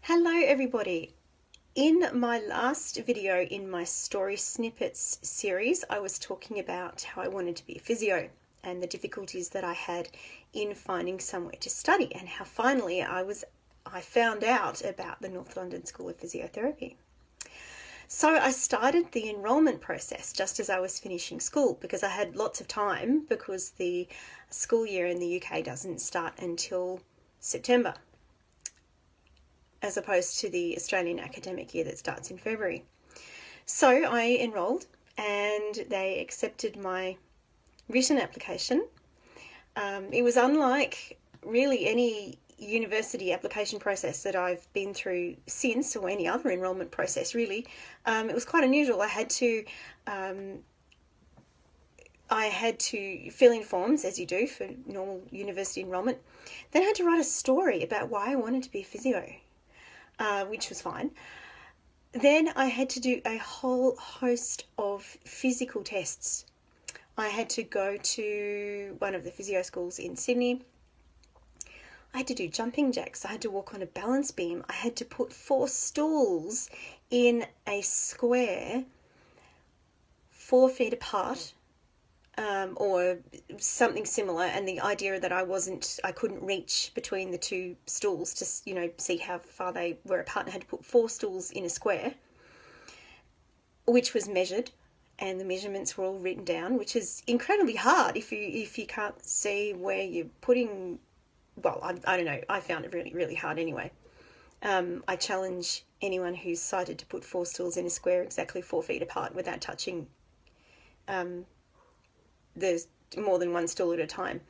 Hello everybody. In my last video in my story snippets series, I was talking about how I wanted to be a physio and the difficulties that I had in finding somewhere to study, and how finally I found out about the North London School of Physiotherapy. So I started the enrolment process just as I was finishing school, because I had lots of time, because the school year in the UK doesn't start until September, as opposed to the Australian academic year that starts in February. So I enrolled and they accepted my written application. It was unlike really any university application process that I've been through since, or any other enrolment process really. It was quite unusual. I had to fill in forms, as you do for normal university enrolment. Then I had to write a story about why I wanted to be a physio. Which was fine. Then I had to do a whole host of physical tests. I had to go to one of the physio schools in Sydney. I had to do jumping jacks. I had to walk on a balance beam. I had to put 4 stools in a square 4 feet apart, or something similar, and the idea that I couldn't reach between the 2 stools to, see how far they were apart. I had to put 4 stools in a square, which was measured, and the measurements were all written down, which is incredibly hard if you can't see where you're putting. Well, I don't know. I found it really, really hard anyway. I challenge anyone who's decided to put 4 stools in a square exactly 4 feet apart without touching there's more than 1 stool at a time.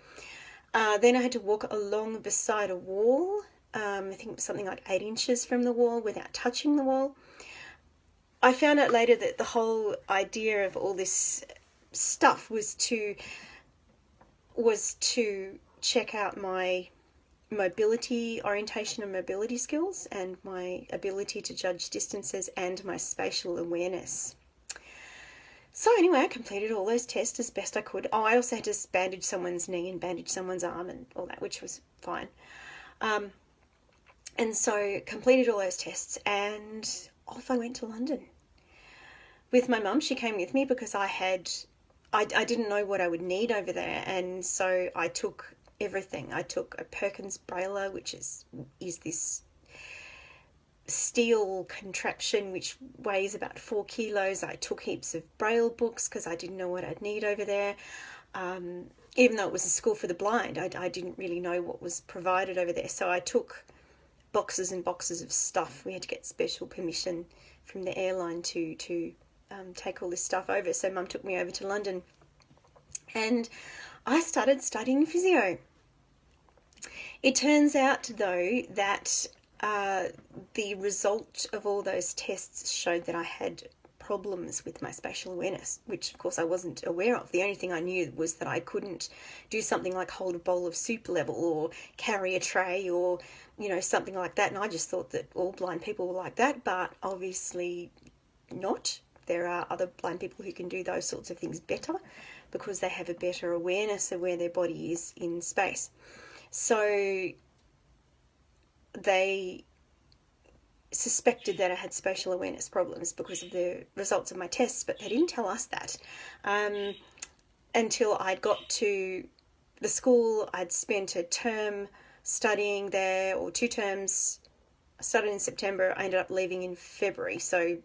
Then I had to walk along beside a wall, I think it was something like 8 inches from the wall, without touching the wall. I found out later that the whole idea of all this stuff was to check out my orientation and mobility skills, and my ability to judge distances, and my spatial awareness. So anyway, I completed all those tests as best I could. I also had to bandage someone's knee and bandage someone's arm and all that, which was fine. And so completed all those tests, and off I went to London with my mum. She came with me because I didn't know what I would need over there, and so I took everything. I took a Perkins Brailler, which is this steel contraption which weighs about 4 kilos. I took heaps of Braille books because I didn't know what I'd need over there. Even though it was a school for the blind, I didn't really know what was provided over there. So I took boxes and boxes of stuff. We had to get special permission from the airline to take all this stuff over. So Mum took me over to London, and I started studying physio. It turns out, though, that the result of all those tests showed that I had problems with my spatial awareness, which of course I wasn't aware of. The only thing I knew was that I couldn't do something like hold a bowl of soup level, or carry a tray, or something like that, and I just thought that all blind people were like that, but obviously not. There are other blind people who can do those sorts of things better because they have a better awareness of where their body is in space. So they suspected that I had spatial awareness problems because of the results of my tests, but they didn't tell us that until I got to the school. I'd spent a term studying there, or 2 terms. I started in September. I ended up leaving in February, so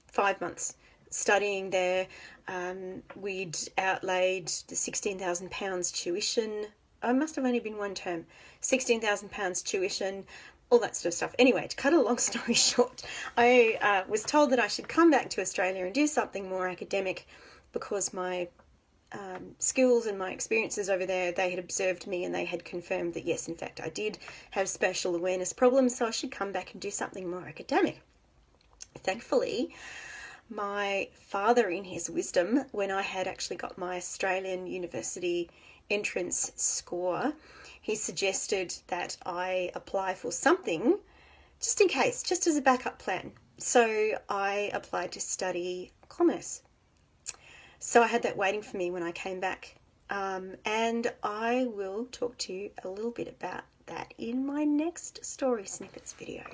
5 months studying there. We'd outlaid the £16,000 tuition. I must have only been 1 term. £16,000 tuition, all that sort of stuff. Anyway, to cut a long story short, I was told that I should come back to Australia and do something more academic, because my skills and my experiences over there, they had observed me and they had confirmed that yes, in fact, I did have spatial awareness problems, so I should come back and do something more academic. Thankfully, my father, in his wisdom, when I had actually got my Australian university entrance score, he suggested that I apply for something just in case, just as a backup plan. So I applied to study commerce. So I had that waiting for me when I came back, and I will talk to you a little bit about that in my next story snippets video.